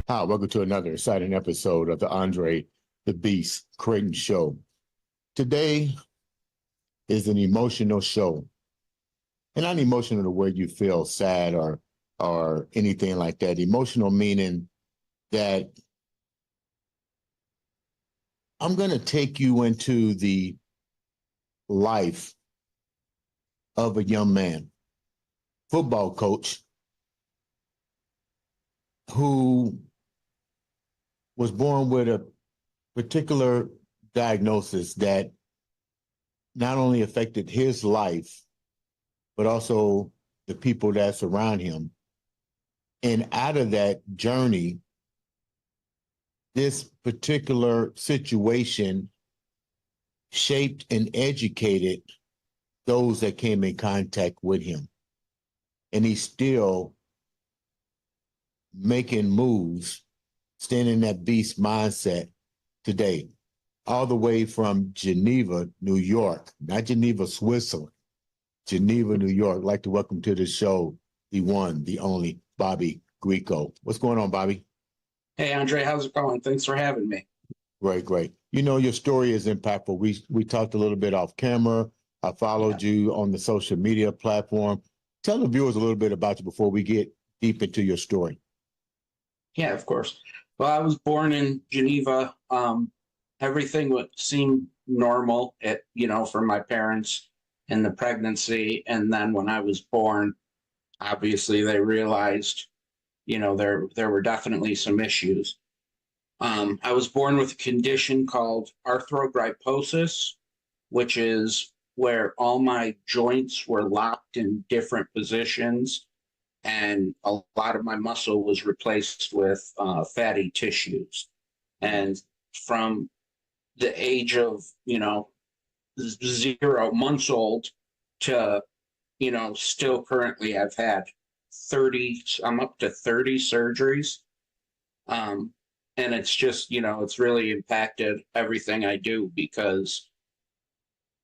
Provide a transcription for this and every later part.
Hi, welcome to another exciting episode of the Andre The Beast Crayton Show. Today is an emotional show. And not emotional the way you feel sad or anything like that. Emotional meaning that I'm going to take you into the life of a young man, football coach, who was born with a particular diagnosis that not only affected his life, but also the people that surround him. And out of that journey, this particular situation shaped and educated those that came in contact with him. And he's still making moves, staying in that beast mindset today, all the way from Geneva, New York, not Geneva, Switzerland, Geneva, New York. I'd like to welcome to the show the one, the only Bobby Greco. What's going on, Bobby? Hey, Andre, how's it going? Thanks for having me. Great, great. You know, your story is impactful. We talked a little bit off camera. I followed you on the social media platform. Tell the viewers a little bit about you before we get deep into your story. Yeah, of course. Well, I was born in Geneva. Everything would seem normal for my parents in the pregnancy. And then when I was born, obviously they realized, there were definitely some issues. I was born with a condition called arthrogryposis, which is where all my joints were locked in different positions, and a lot of my muscle was replaced with fatty tissues. And from the age of 0 months old to still currently, I've had 30. I'm up to 30 surgeries. And it's just, it's really impacted everything I do, because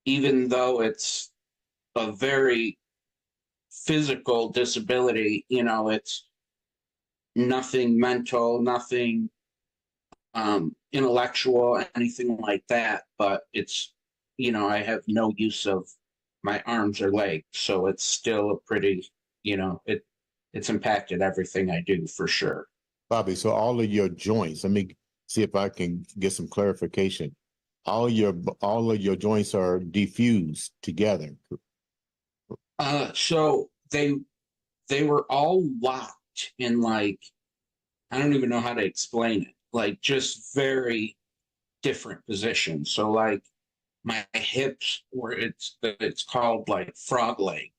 even though it's a very physical disability, it's nothing mental, nothing intellectual, anything like that. But it's, I have no use of my arms or legs. So it's still a pretty, it's impacted everything I do for sure. Bobby, so all of your joints, let me see if I can get some clarification. All of your joints are diffused together. So they were all locked in, like, I don't even know how to explain it, like just very different positions. So like my hips were, it's called like frog leg.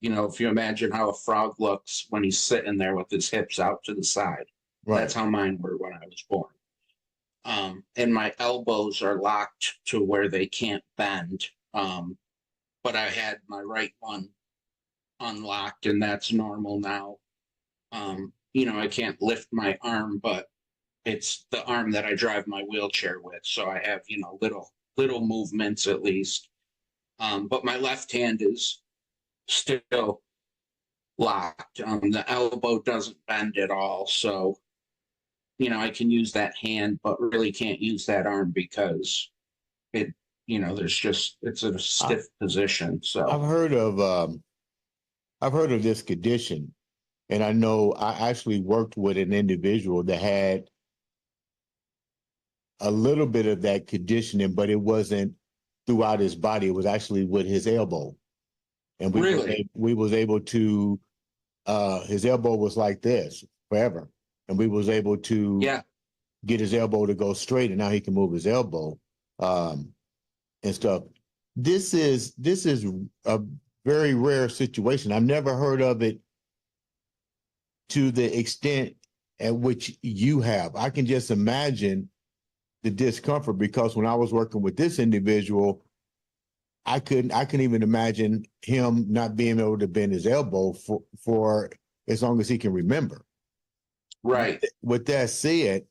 If you imagine how a frog looks when he's sitting there with his hips out to the side, Right. that's how mine were when I was born. And my elbows are locked to where they can't bend. But I had my right one unlocked, and that's normal now. I can't lift my arm, but it's the arm that I drive my wheelchair with. So I have, little movements at least. But my left hand is still locked. The elbow doesn't bend at all. So, I can use that hand, but really can't use that arm because it, it's in a stiff position. So I've heard of this condition, and I know I actually worked with an individual that had a little bit of that conditioning, but it wasn't throughout his body. It was actually with his elbow. And we was able to, his elbow was like this forever. And we was able to get his elbow to go straight, and now he can move his elbow and stuff. This is a very rare situation. I've never heard of it to the extent at which you have. I can just imagine the discomfort, because when I was working with this individual, I couldn't even imagine him not being able to bend his elbow for as long as he can remember. Right. With that said,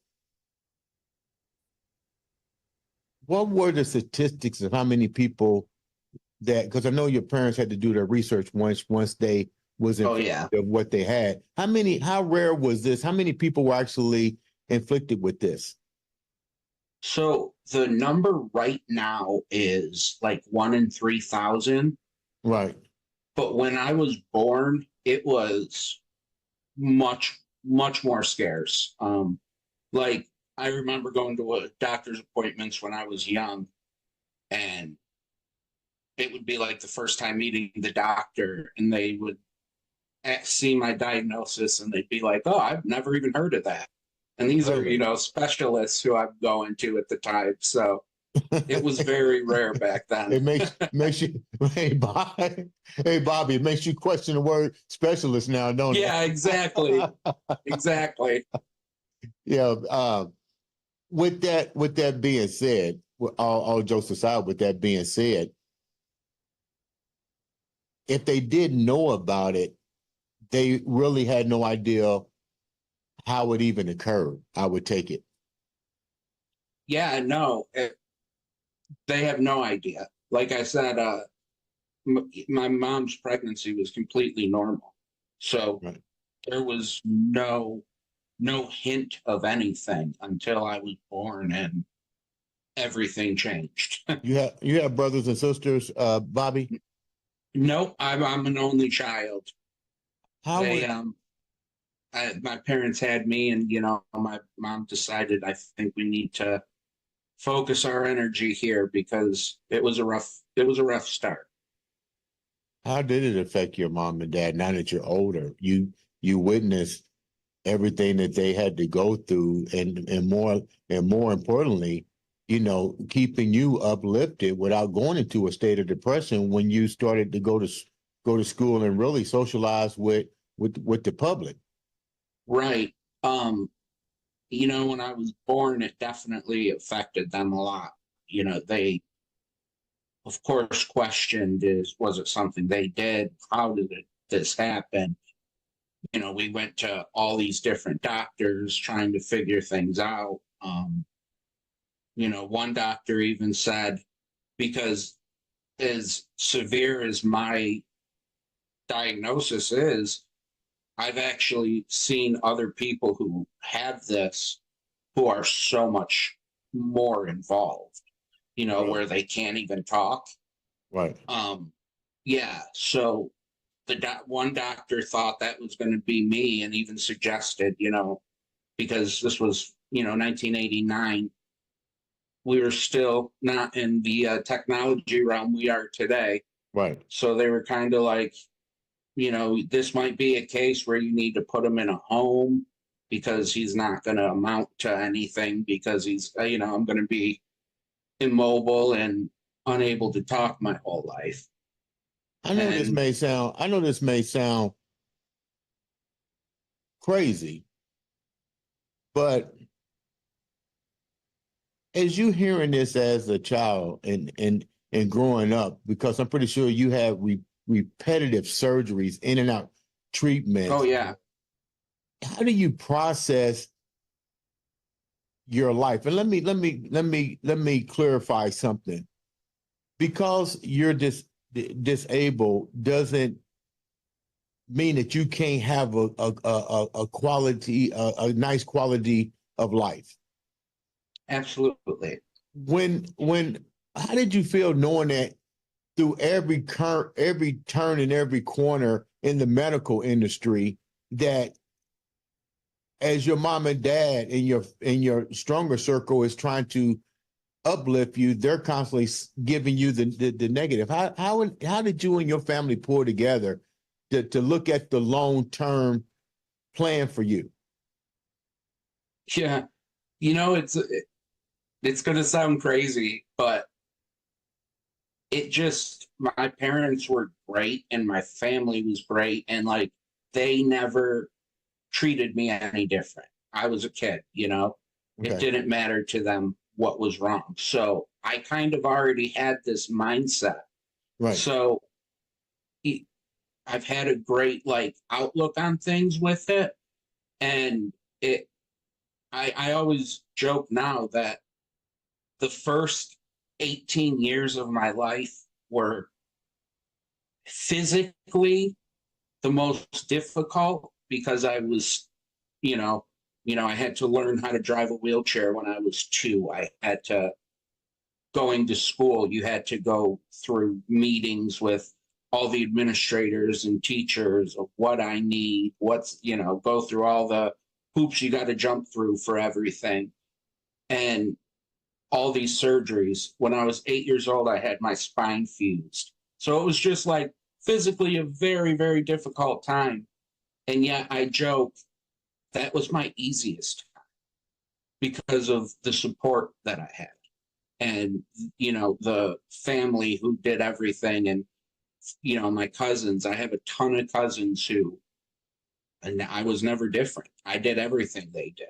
what were the statistics of how many people that, because I know your parents had to do their research once they was Oh, inflicted yeah. of what they had. How rare was this? How many people were actually inflicted with this? So the number right now is like 1 in 3,000. Right. But when I was born, it was much, much more scarce. Like I remember going to a doctor's appointments when I was young, and it would be like the first time meeting the doctor, and they would see my diagnosis, and they'd be like, "Oh, I've never even heard of that." And these are, Really? specialists who I'm going to at the time. So it was very rare back then. It makes you hey Bobby, it makes you question the word specialist now, don't Yeah, exactly. it? Exactly. Yeah. With that being said, all jokes aside, with that being said, if they didn't know about it, they really had no idea how it even occurred. I would take it. Yeah, no, they have no idea. Like I said, my mom's pregnancy was completely normal. So Right. there was no hint of anything until I was born, and everything changed. You have brothers and sisters, Bobby. Nope, I'm an only child. How They would my parents had me, and my mom decided, I think we need to focus our energy here because it was a rough start. how did it affect your mom and dad now that you're older? You witnessed everything that they had to go through, and more importantly, keeping you uplifted without going into a state of depression when you started to go to school and really socialize with the public. Right. When I was born, it definitely affected them a lot. They of course questioned, was it something they did? How did this happen? We went to all these different doctors trying to figure things out. One doctor even said, because as severe as my diagnosis is, I've actually seen other people who have this who are so much more involved, Right. where they can't even talk. Right. Yeah, so one doctor thought that was going to be me, and even suggested, because this was, 1989, we were still not in the technology realm we are today. Right. So they were kind of like, this might be a case where you need to put him in a home because he's not going to amount to anything, because he's, I'm going to be immobile and unable to talk my whole life. And I know this may sound crazy, but as you hearing this as a child and growing up, because I'm pretty sure you have repetitive surgeries, in and out oh, treatments, yeah. how do you process your life? And let me clarify something. Because you're disabled doesn't mean that you can't have a nice quality of life. Absolutely. When how did you feel knowing that through every turn and every corner in the medical industry, that as your mom and dad in your stronger circle is trying to uplift you, they're constantly giving you the negative? How did you and your family pull together to look at the long-term plan for you? Yeah. It's going to sound crazy, but my parents were great, and my family was great. And like, they never treated me any different. I was a kid, it Okay. didn't matter to them what was wrong. So I kind of already had this mindset. Right. So I've had a great like outlook on things with it. And I always joke now that the first 18 years of my life were physically the most difficult because I was, I had to learn how to drive a wheelchair when I was 2. I had to going to school. You had to go through meetings with all the administrators and teachers of what I need, go through all the hoops you got to jump through for everything. And all these surgeries. When I was 8 years old, I had my spine fused. So it was just like physically a very, very difficult time. And yet I joke that was my easiest time because of the support that I had. And, the family who did everything. And, my cousins, I have a ton of cousins and I was never different. I did everything they did.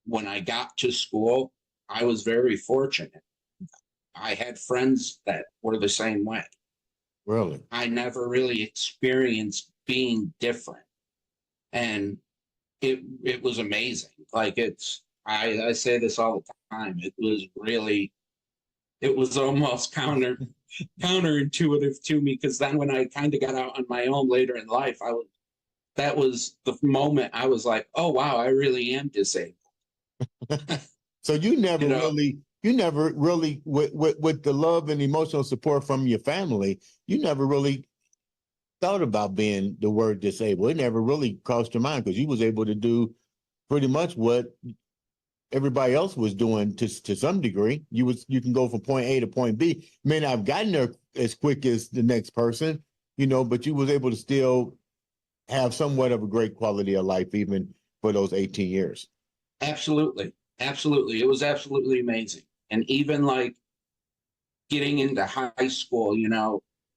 When I got to school, I was very fortunate. I had friends that were the same way. Really? I never really experienced being different. And it was amazing. Like I say this all the time. It was almost counterintuitive to me, because then when I kind of got out on my own later in life, that was the moment I was like, oh wow, I really am disabled. So you never really, with the love and emotional support from your family, you never really thought about being the word disabled. It never really crossed your mind, because you was able to do pretty much what everybody else was doing to some degree. You can go from point A to point B. May not have gotten there as quick as the next person, but you was able to still have somewhat of a great quality of life even for those 18 years. Absolutely. Absolutely. It was absolutely amazing. And even like getting into high school,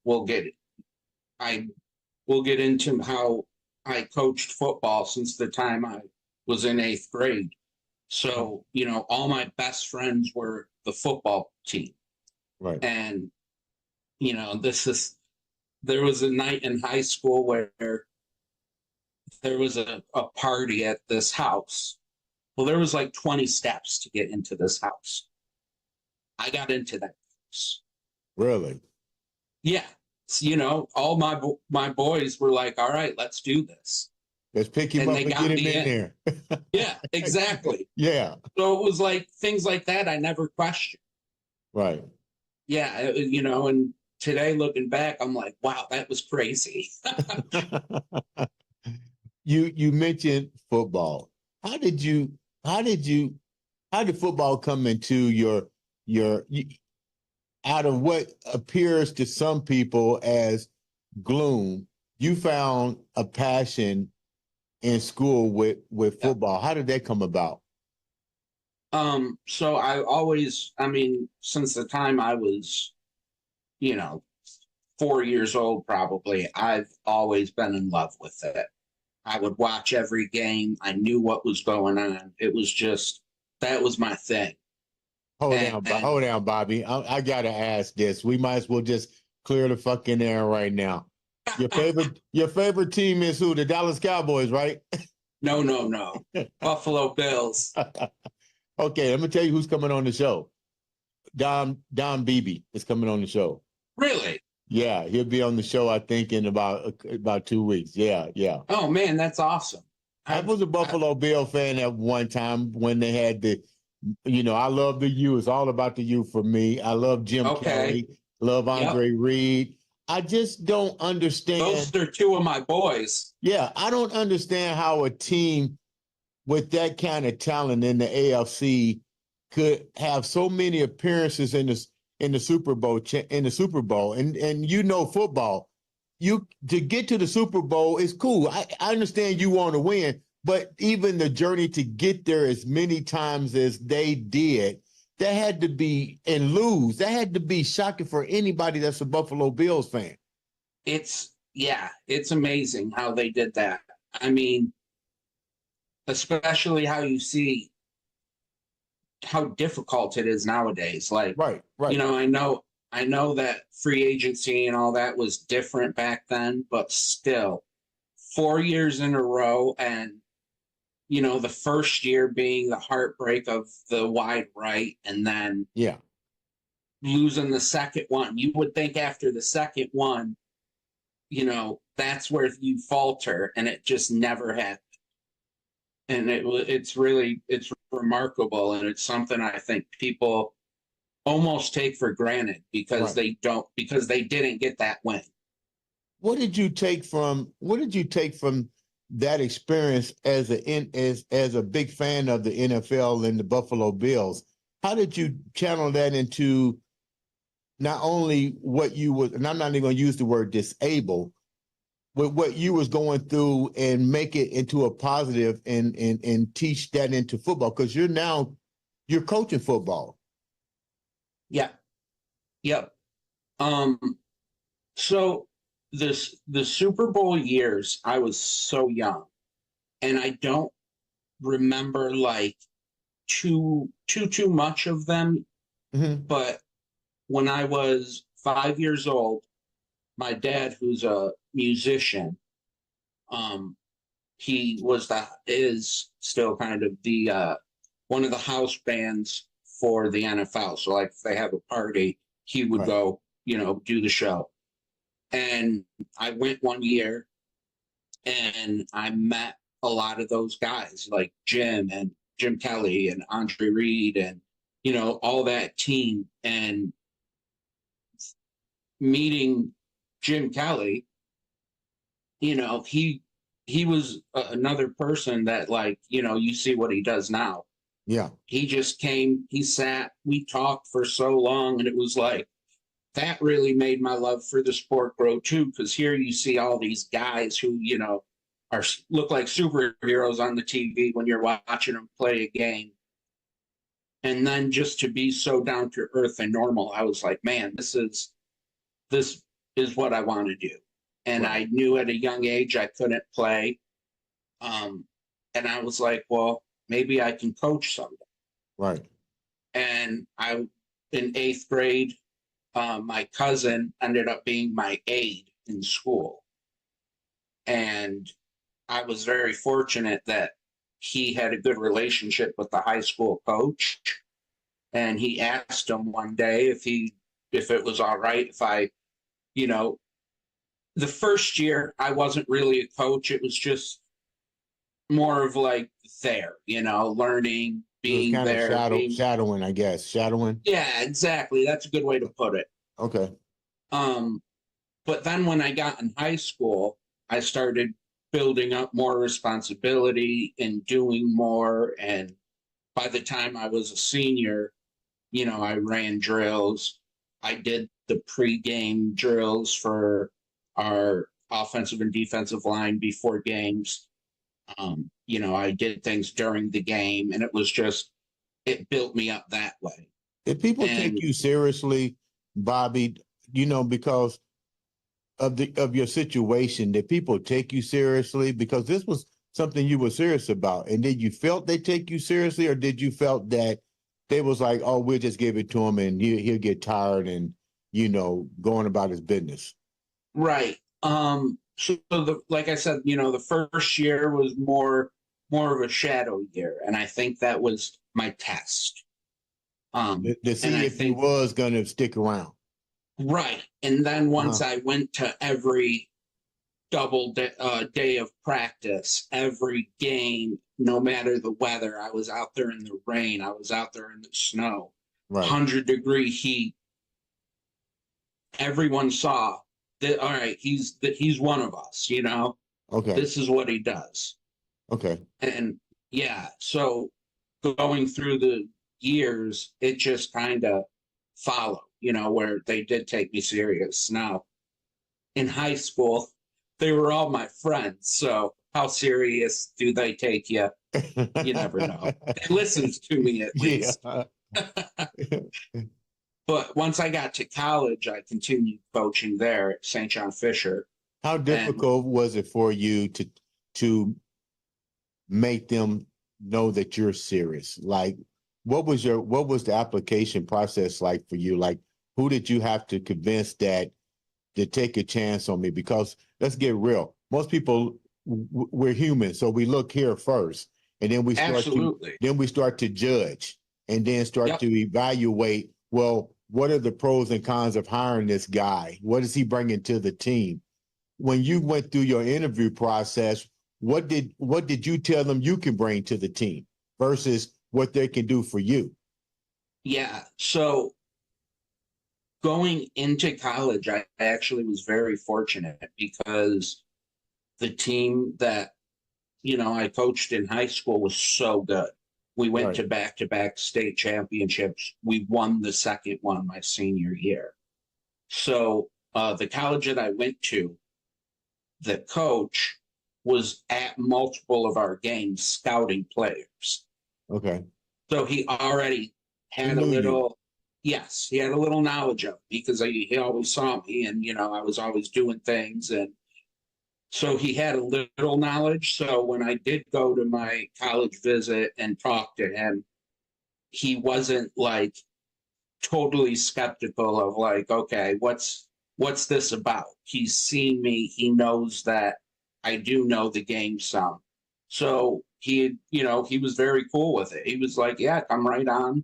we'll get into how I coached football since the time I was in 8th grade. So, all my best friends were the football team. Right. And, there was a night in high school where there was a party at this house. Well, there was like 20 steps to get into this house. I got into that house. Really? Yeah. All my boys were like, all right, let's do this. Let's pick him up and get him in there. Yeah, exactly. Yeah. So it was like things like that I never questioned. Right. Yeah, and today looking back, I'm like, wow, that was crazy. You mentioned football. How did football come into your out of what appears to some people as gloom? You found a passion in school with football. How did that come about? So since the time I was, 4 years old, probably, I've always been in love with it. I would watch every game. I knew what was going on. It was just, that was my thing. Hold down, Bobby. I gotta ask this. We might as well just clear the fucking air right now. Your favorite team is who? The Dallas Cowboys, right? No. Buffalo Bills. Okay, let me tell you who's coming on the show. Don Beebe is coming on the show. Really? Yeah, he'll be on the show, I think, in about 2 weeks. Yeah. Oh man, that's awesome. I was a Buffalo Bill fan at one time when they had I love the U. It's all about the U for me. I love Jim Kelly. Love Andre Reed. I just don't understand. Those are two of my boys. Yeah, I don't understand how a team with that kind of talent in the AFC could have so many appearances in the Super Bowl. And football. To get to the Super Bowl is cool. I understand you want to win, but even the journey to get there as many times as they did, that had to be that had to be shocking for anybody that's a Buffalo Bills fan. It's amazing how they did that. I mean, especially how you see how difficult it is nowadays. Like, right. I know that free agency and all that was different back then, but still 4 years in a row. And, the first year being the heartbreak of the wide right, and then losing the second one. You would think after the second one, that's where you falter, and it just never happened. And it's remarkable, and it's something I think people almost take for granted because Right. because they didn't get that win. What did you take from that experience as a big fan of the NFL and the Buffalo Bills? How did you channel that into not only what you was, and I'm not even going to use the word disable, but what you was going through and make it into a positive and teach that into football? Because you're coaching football. Yeah. Yep. So the Super Bowl years, I was so young, and I don't remember like too much of them. Mm-hmm. But when I was 5 years old, my dad, who's a musician, he is still kind of the one of the house bands for the NFL. So like if they have a party, he would Right. go, do the show. And I went one year and I met a lot of those guys like Jim Kelly and Andre Reed and, all that team. And meeting Jim Kelly, he was another person that you see what he does now. Yeah. He just came, he sat, we talked for so long, and it was like, that really made my love for the sport grow too, because here you see all these guys who, look like superheroes on the TV when you're watching them play a game. And then just to be so down to earth and normal, I was like, man, this is what I want to do. And Right. I knew at a young age I couldn't play. And I was like, well, maybe I can coach someday. Right. And in 8th grade, my cousin ended up being my aide in school. And I was very fortunate that he had a good relationship with the high school coach. And he asked him one day if it was all right if I, the first year I wasn't really a coach. It was just more of like there, learning, It was being kind of there, shadowing, I guess. Shadowing. yeah, exactly. That's a good way to put it. Okay. But then when I got in high school, I started building up more responsibility and doing more. And by the time I was a senior, I ran drills. I did the pregame drills for our offensive and defensive line before games. I did things during the game, and it built me up that way. If people take you seriously, Bobby, because of your situation, did people take you seriously? Because this was something you were serious about. And did you felt they take you seriously, or did you felt that they was like, oh, we'll just give it to him and he'll get tired and, going about his business? Right. So like I said, the first year was more of a shadow year. And I think that was my test. To see if he was going to stick around. Right. And then once I went to every double day of practice, every game, no matter the weather, I was out there in the rain, I was out there in the snow, right. 100-degree heat. Everyone saw that, all right, he's one of us, Okay. This is what he does. Okay. And yeah, so going through the years, it just kind of followed, where they did take me serious. Now, in high school, they were all my friends. So how serious do they take you? You never know. They listened to me at least. Yeah. But once I got to college, I continued coaching there at St. John Fisher. How difficult was it for you to make them know that you're serious? Like, what was the application process like for you? Like, who did you have to convince to take a chance on me? Because let's get real. Most people, we're human, so we look here first, and then we start to judge, and then start to evaluate. Well, what are the pros and cons of hiring this guy? What is he bringing to the team? when you went through your interview process, what did you tell them you can bring to the team versus what they can do for you? Yeah. So going into college, I actually was very fortunate because the team that, I coached in high school was so good. We went Right. to back-to-back state championships. We won the second one my senior year. So the college that I went to, the coach was at multiple of our games scouting players. Okay. So he already He had a knew you. little, yes, he had a little knowledge of me because he always saw me and, I was always doing things. And so he had a little knowledge. So when I did go to my college visit and talk to him, he wasn't like totally skeptical of like, okay, what's this about? He's seen me. He knows that I do know the game some. So he was very cool with it. He was like, yeah, come right on.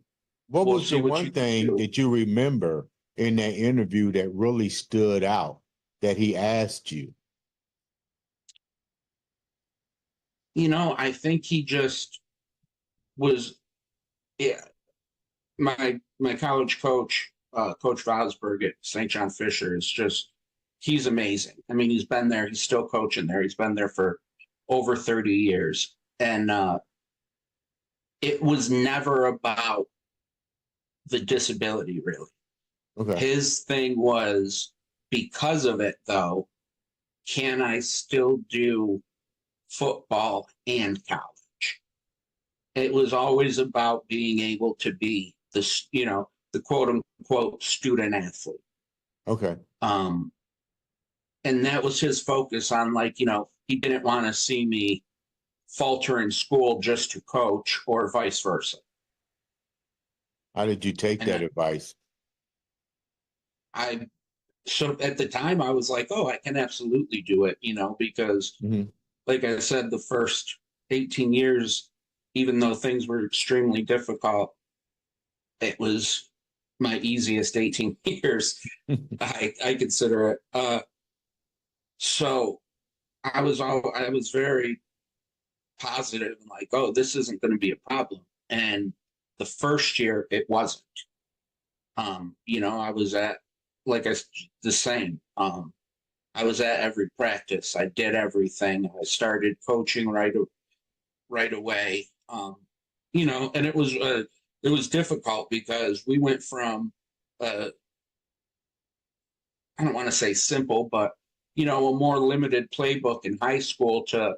What We'll was see the what one you can thing do. that you remember in that interview that really stood out that he asked you? I think he just was, yeah, my college coach, Coach Vosberg at St. John Fisher is just, he's amazing. I mean, he's been there, he's still coaching there. He's been there for over 30 years. And it was never about the disability, really. Okay. His thing was, because of it, though, can I still do football and college? It was always about being able to be the quote unquote student athlete. Okay. And that was his focus on, like, he didn't want to see me falter in school just to coach or vice versa. How did you take And that advice? so at the time I was like, oh, I can absolutely do it, because Mhm. like I said, the first 18 years, even though things were extremely difficult, it was my easiest 18 years. I consider it. So I was very positive and like, oh, this isn't going to be a problem. And the first year it wasn't. I was at like the same. I was at every practice. I did everything. I started coaching right away. And it was difficult because we went from I don't want to say simple, but a more limited playbook in high school to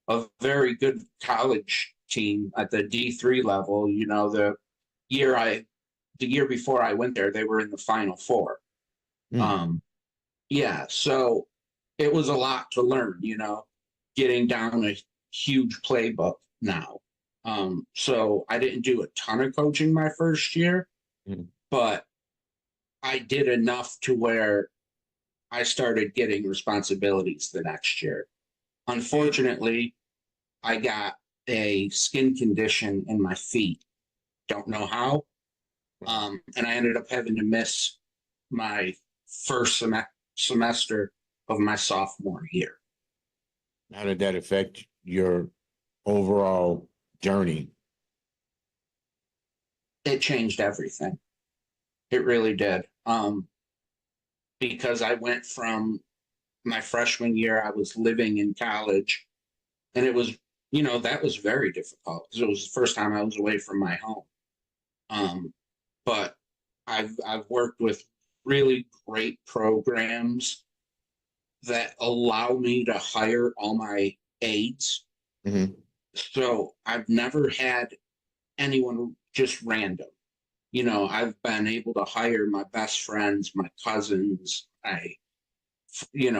a very good college team at the D3 level. Year I the year before I went there, they were in the Final Four. Mm. Yeah, so it was a lot to learn, getting down a huge playbook now. So I didn't do a ton of coaching my first year, but I did enough to where I started getting responsibilities the next year. Unfortunately, I got a skin condition in my feet. Don't know how. And I ended up having to miss my first semester of my sophomore year. How did that affect your overall journey? It changed everything. It really did. Because I went from my freshman year, I was living in college, and it was, that was very difficult because it was the first time I was away from my home. But I've worked with really great programs that allow me to hire all my aides. Mm-hmm. So I've never had anyone just random. I've been able to hire my best friends, my cousins,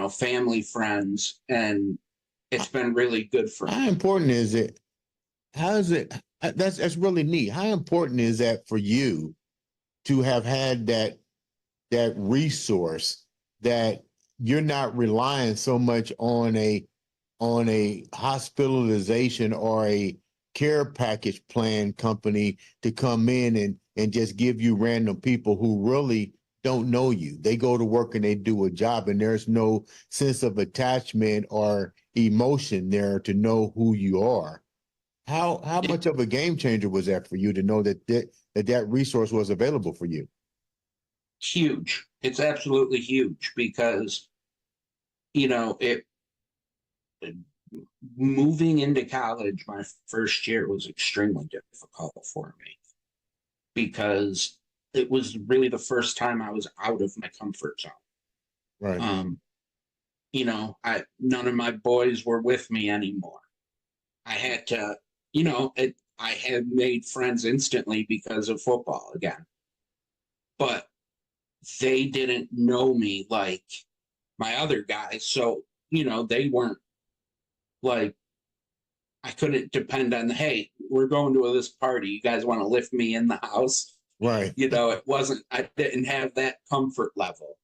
family friends, and it's been really good for me. How important is it? How is it? That's really neat. How important is that for you to have had that resource that you're not relying so much on a hospitalization or a care package plan company to come in and just give you random people who really don't know you. They go to work and they do a job, and there's no sense of attachment or emotion there to know who you are. How much of a game changer was that for you to know that resource was available for you? Huge. It's absolutely huge because, it moving into college my first year was extremely difficult for me because it was really the first time I was out of my comfort zone. Right. None of my boys were with me anymore. I had to, I had made friends instantly because of football again, but they didn't know me like my other guys. So, they weren't like, I couldn't depend on, hey, we're going to this party. You guys want to lift me in the house? Right. I didn't have that comfort level.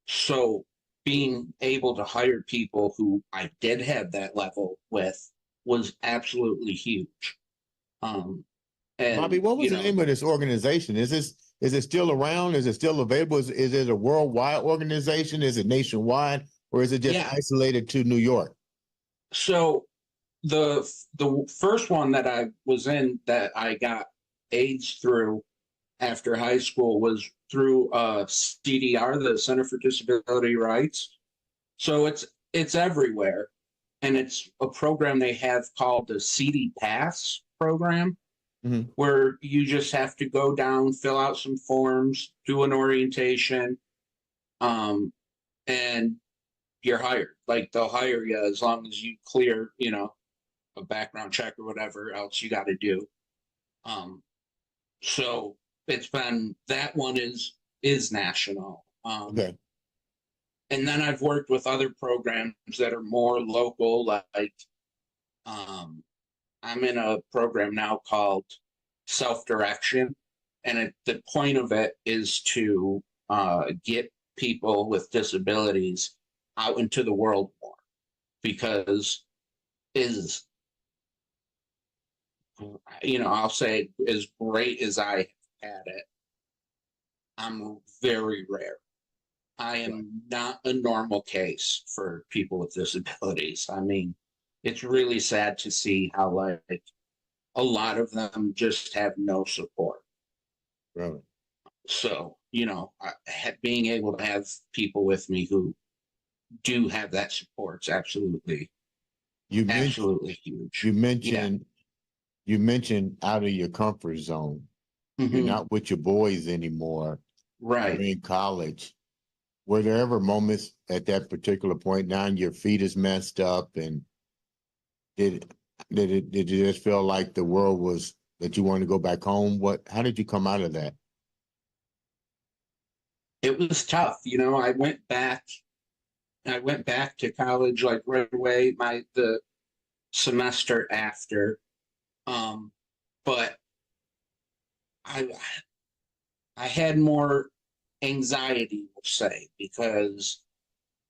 So being able to hire people who I did have that level with was absolutely huge. And Bobby, what was the name of this organization? Is it still around? Is it still available? Is it a worldwide organization? Is it nationwide, or is it just isolated to New York? So the first one that I was in that I got AIDS through after high school was through CDR, the Center for Disability Rights. So it's everywhere, and it's a program they have called the CD Pass program, where you just have to go down, fill out some forms, do an orientation, and you're hired. Like they'll hire you as long as you clear, a background check or whatever else you got to do. So it's been, that one is national. Okay. And then I've worked with other programs that are more local, like I'm in a program now called Self-Direction, and the point of it is to get people with disabilities out into the world more, because I'll say, as great as I had it, I'm very rare. I am not a normal case for people with disabilities. I mean, it's really sad to see how like a lot of them just have no support. Really? So, being able to have people with me who do have that support is absolutely huge. You mentioned out of your comfort zone. You're not with your boys anymore. Right. You're in college. Were there ever moments at that particular point, now your feet is messed up, and did you just feel like the world was, that you wanted to go back home? How did you come out of that? It was tough. I went back to college like right away, the semester after. But I had more anxiety, we'll say, because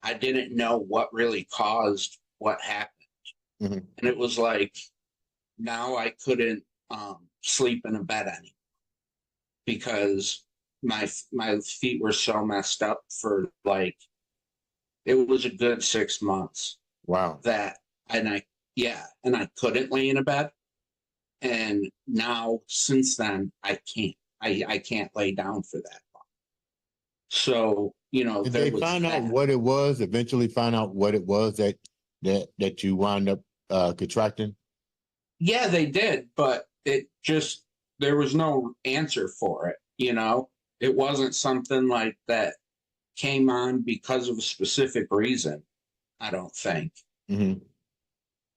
I didn't know what really caused what happened. And it was like, now I couldn't sleep in a bed anymore because my feet were so messed up for like, it was a good 6 months. Wow. And I couldn't lay in a bed. And now since then I can't lay down for that long. So, did they find out what it was, eventually find out what it was that you wound up contracting? Yeah, they did, but there was no answer for it. It wasn't something like that came on because of a specific reason, I don't think.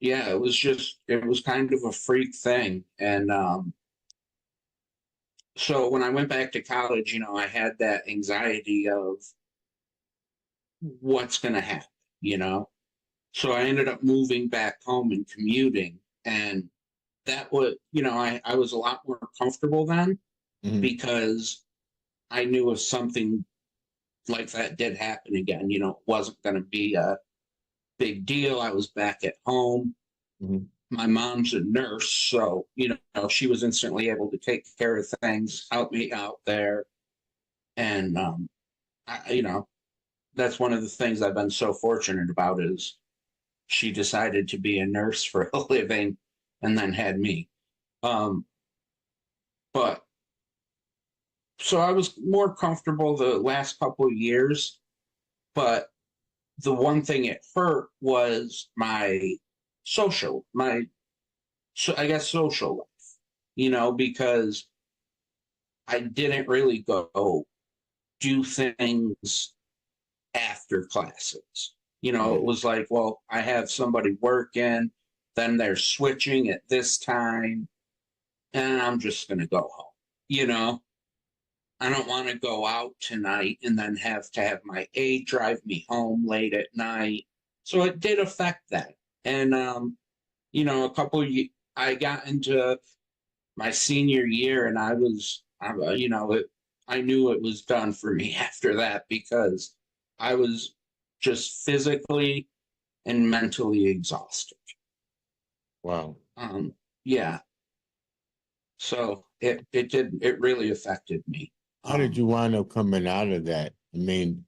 Yeah, it was kind of a freak thing. And so when I went back to college, I had that anxiety of what's going to happen. So I ended up moving back home and commuting, and that was, I was a lot more comfortable then because I knew if something like that did happen again, it wasn't going to be a big deal. I was back at home. My mom's a nurse, so she was instantly able to take care of things, help me out there. And, that's one of the things I've been so fortunate about is she decided to be a nurse for a living and then had me. Um, but so I was more comfortable the last couple of years, but the one thing it hurt was I guess social life, because I didn't really go do things after classes. It was like, well, I have somebody working, then they're switching at this time, and I'm just going to go home. I don't want to go out tonight and then have to have my aide drive me home late at night. So it did affect that. And, a couple of I got into my senior year and I knew it was done for me after that because I was just physically and mentally exhausted. Wow. Yeah. So it really affected me. How did you wind up coming out of that? I mean,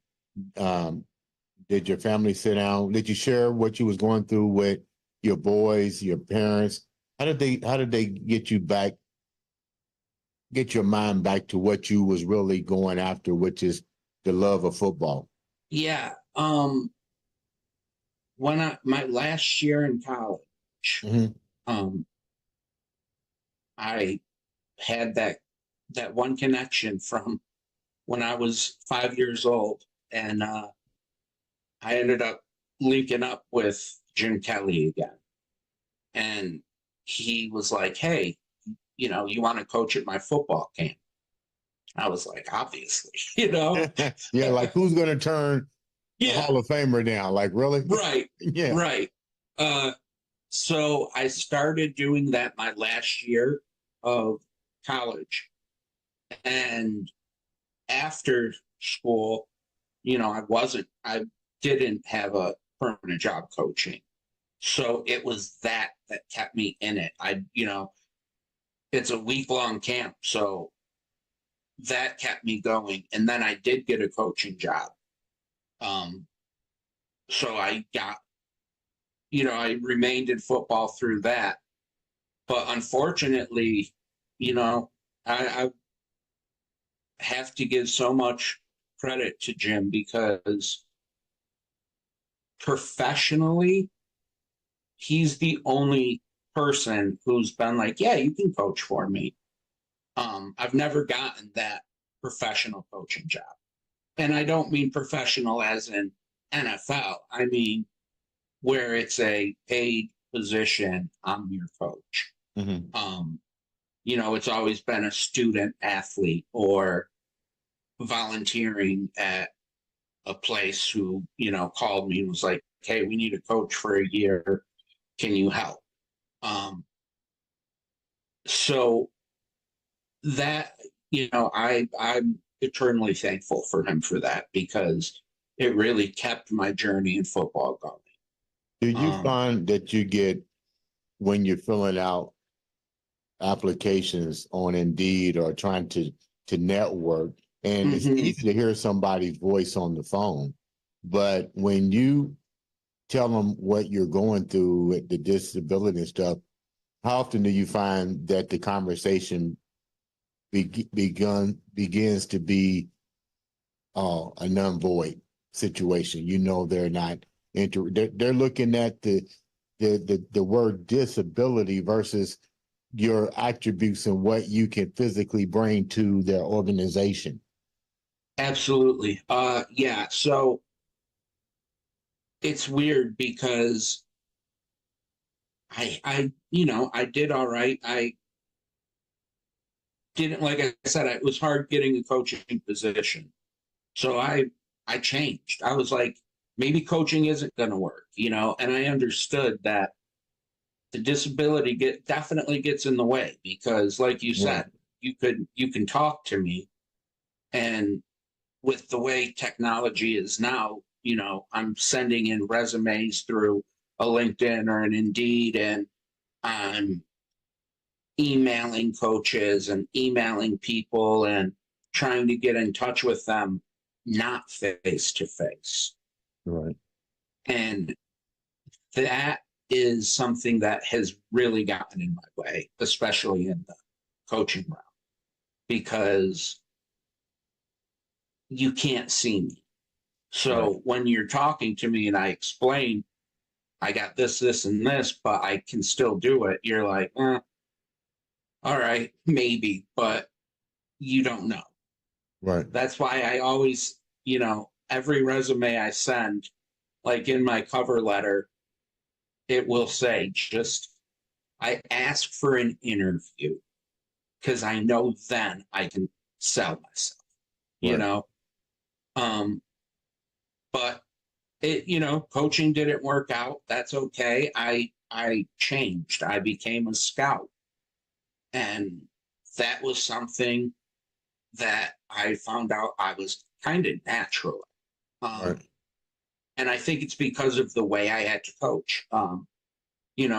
did your family sit down? Did you share what you was going through with your boys, your parents? How did they get you back, get your mind back to what you was really going after, which is the love of football? Yeah. When my last year in college, Mm-hmm. I had that one connection from when I was 5 years old, and I ended up linking up with Jim Kelly again, and he was like, "Hey, you want to coach at my football camp?" I was like, "Obviously, Yeah, like who's going to turn the yeah, Hall of Famer down? Like, really?" right, Yeah. right." So I started doing that my last year of college, and after school, I didn't have a permanent job coaching. So it was that kept me in it. It's a week-long camp. So that kept me going. And then I did get a coaching job. So I remained in football through that. But unfortunately, I have to give so much credit to Jim because professionally, he's the only person who's been like, yeah, you can coach for me. I've never gotten that professional coaching job. And I don't mean professional as in NFL. I mean, where it's a paid position, I'm your coach. Mm-hmm. It's always been a student athlete or volunteering at a place who, called me and was like, hey, we need a coach for a year. Can you help? So that, I'm eternally thankful for him for that because it really kept my journey in football going. Do you find that you get, when you're filling out applications on Indeed or trying to network, and it's easy to hear somebody's voice on the phone, but when you tell them what you're going through with the disability and stuff, how often do you find that the conversation begins to be a non-void situation? They're not they're looking at the word disability versus your attributes and what you can physically bring to their organization. Absolutely. Yeah. So it's weird because I did all right. I didn't, like I said, it was hard getting a coaching position. So I changed. I was like, maybe coaching isn't going to work, and I understood that the disability definitely gets in the way because, like you said, you can talk to me, and with the way technology is now, I'm sending in resumes through a LinkedIn or an Indeed, and I'm emailing coaches and emailing people and trying to get in touch with them, not face to face. Right. And that is something that has really gotten in my way, especially in the coaching realm, because you can't see me. So Right. when you're talking to me and I explain, I got this, this, and this, but I can still do it, you're like, all right, maybe, but you don't know. Right. That's why I always, every resume I send, like in my cover letter, it will say I ask for an interview because I know then I can sell myself, you Right. know. But coaching didn't work out. That's okay. I changed. I became a scout. And that was something that I found out I was kind of natural. Right. And I think it's because of the way I had to coach.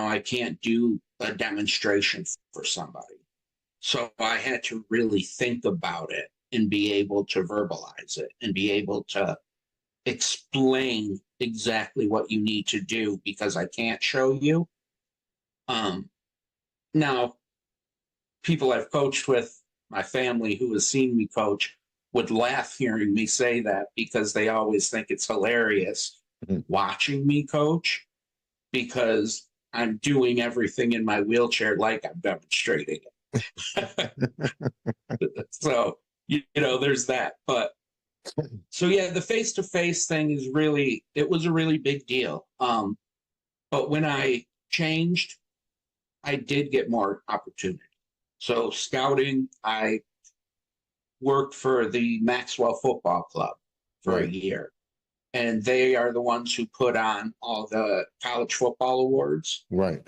I can't do a demonstration for somebody. So I had to really think about it and be able to verbalize it and be able to explain exactly what you need to do because I can't show you. Now, people I've coached with, my family who has seen me coach, would laugh hearing me say that because they always think it's hilarious watching me coach because I'm doing everything in my wheelchair like I'm demonstrating it. So, there's that. But so yeah, the face-to-face thing it was a really big deal. But when I changed, I did get more opportunity. So scouting, I worked for the Maxwell Football Club for a year. And they are the ones who put on all the college football awards. Right.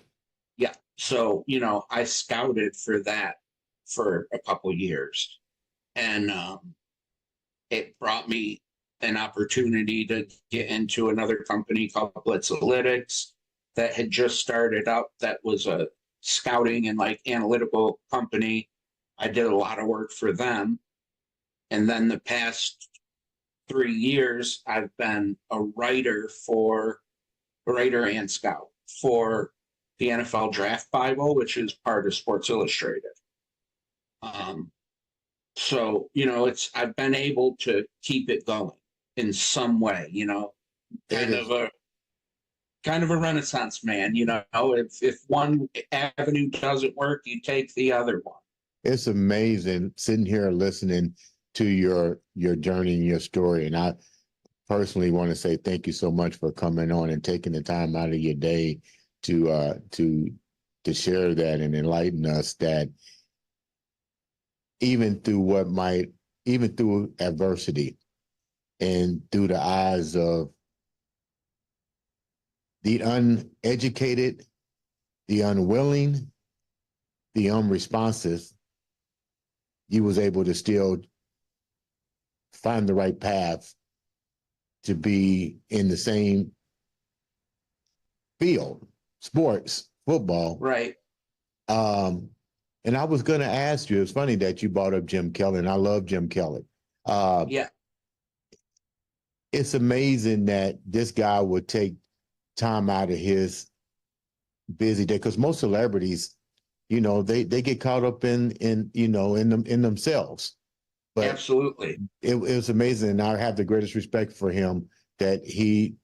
Yeah. So, I scouted for that for a couple years. And it brought me an opportunity to get into another company called Blitzalytics that had just started up. That was a scouting and like analytical company. I did a lot of work for them. And then the past 3 years, I've been a writer and scout for the NFL Draft Bible, which is part of Sports Illustrated. So, I've been able to keep it going in some way, kind of a renaissance man, if one avenue doesn't work, you take the other one. It's amazing sitting here listening to your journey and your story. And I personally want to say thank you so much for coming on and taking the time out of your day to share that and enlighten us that even through adversity and through the eyes of the uneducated, the unwilling, the unresponsive, you was able to still find the right path to be in the same field, sports, football. Right. And I was going to ask you, it's funny that you brought up Jim Kelly, and I love Jim Kelly. Yeah. It's amazing that this guy would take time out of his busy day, because most celebrities, they get caught up in themselves. But absolutely, it was amazing, and I have the greatest respect for him that he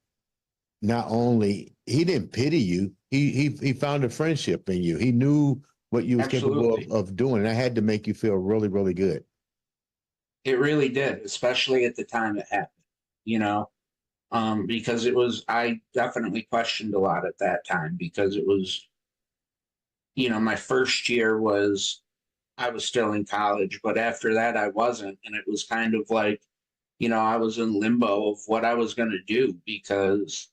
didn't pity you, he found a friendship in you. He knew what you was capable of doing. And that had to make you feel really, really good. It really did, especially at the time it happened, because I definitely questioned a lot at that time because it was, my first year I was still in college, but after that I wasn't. And it was kind of like, I was in limbo of what I was going to do because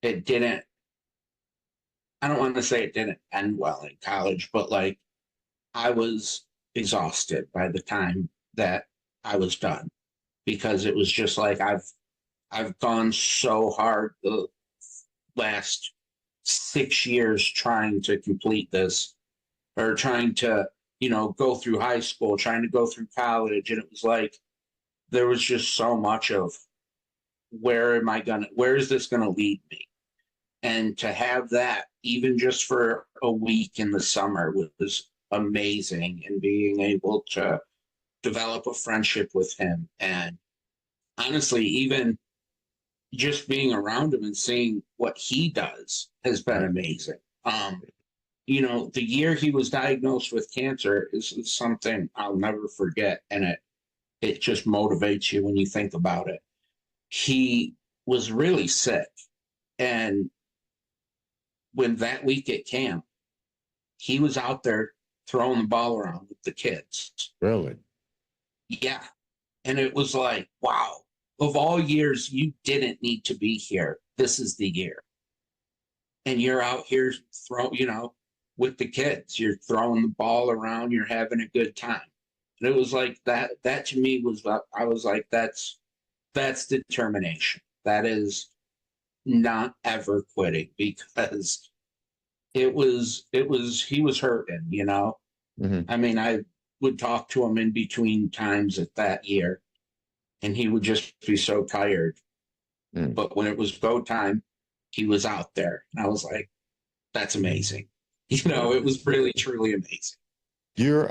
I don't want to say it didn't end well in college, but like I was exhausted by the time that I was done because it was just like I've gone so hard the last 6 years trying to complete this or trying to, go through high school, trying to go through college. And it was like, there was just so much of where is this gonna lead me? And to have that, even just for a week in the summer, was amazing. And being able to develop a friendship with him. And honestly, even just being around him and seeing what he does has been amazing. The year he was diagnosed with cancer is something I'll never forget. And it just motivates you when you think about it. He was really sick. And when that week at camp, he was out there throwing the ball around with the kids. Really? Yeah. And it was like, wow, of all years, you didn't need to be here. This is the year. And you're out here with the kids. You're throwing the ball around, you're having a good time. And it was like that to me I was like, that's determination. That is not ever quitting, because he was hurting. Mm-hmm. I mean, I would talk to him in between times at that year, and he would just be so tired. Mm. But when it was go time, he was out there. And I was like, that's amazing. It was really, truly amazing. You're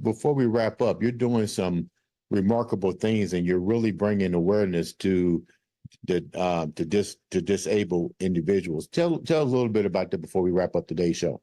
before we wrap up, you're doing some remarkable things, and you're really bringing awareness to disabled individuals. Tell us a little bit about that before we wrap up today's show.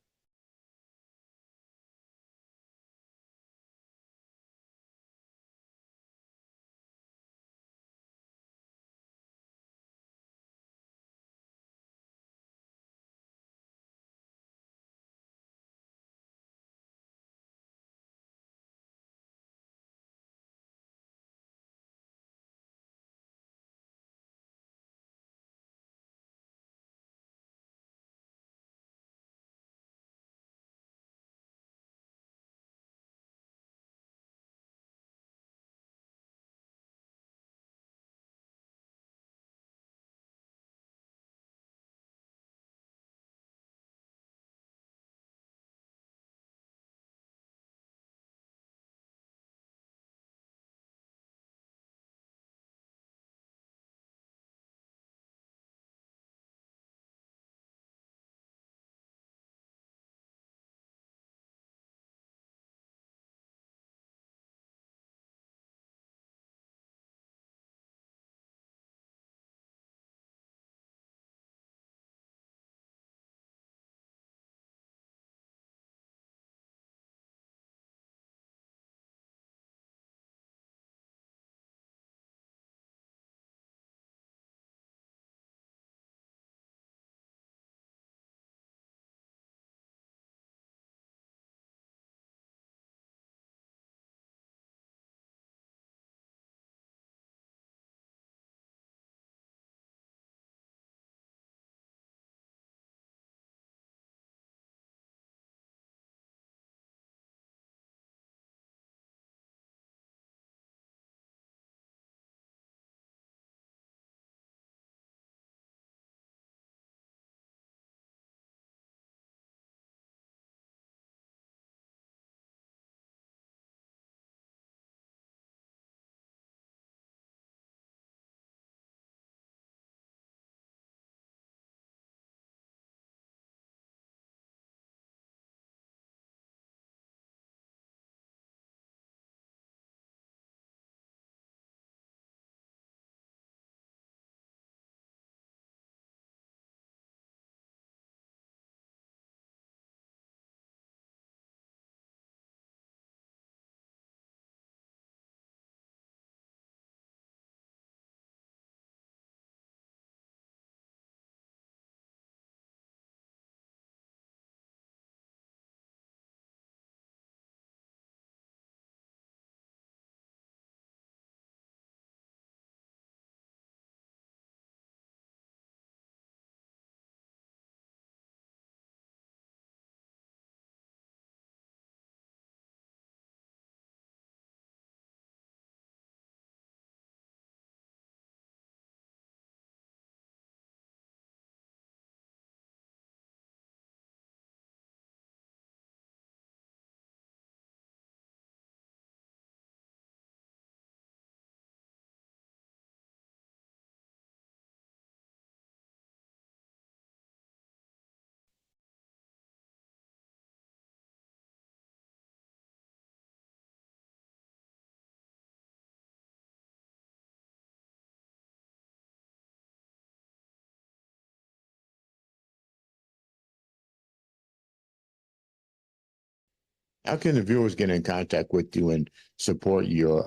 How can the viewers get in contact with you and support your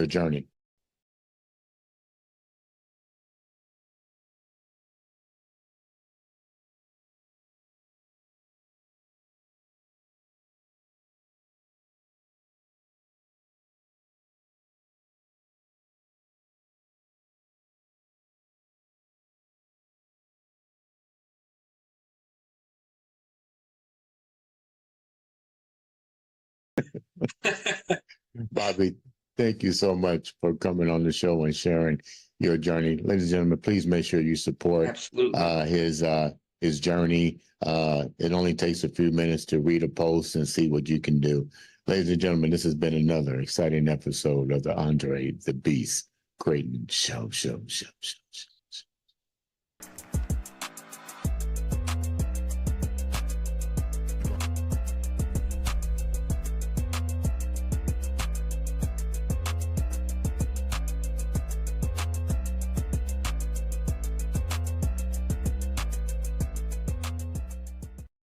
journey? Bobby, thank you so much for coming on the show and sharing your journey. Ladies and gentlemen, please make sure you support his journey. It only takes a few minutes to read a post and see what you can do. Ladies and gentlemen, this has been another exciting episode of the Andre the Beast Crayton Show.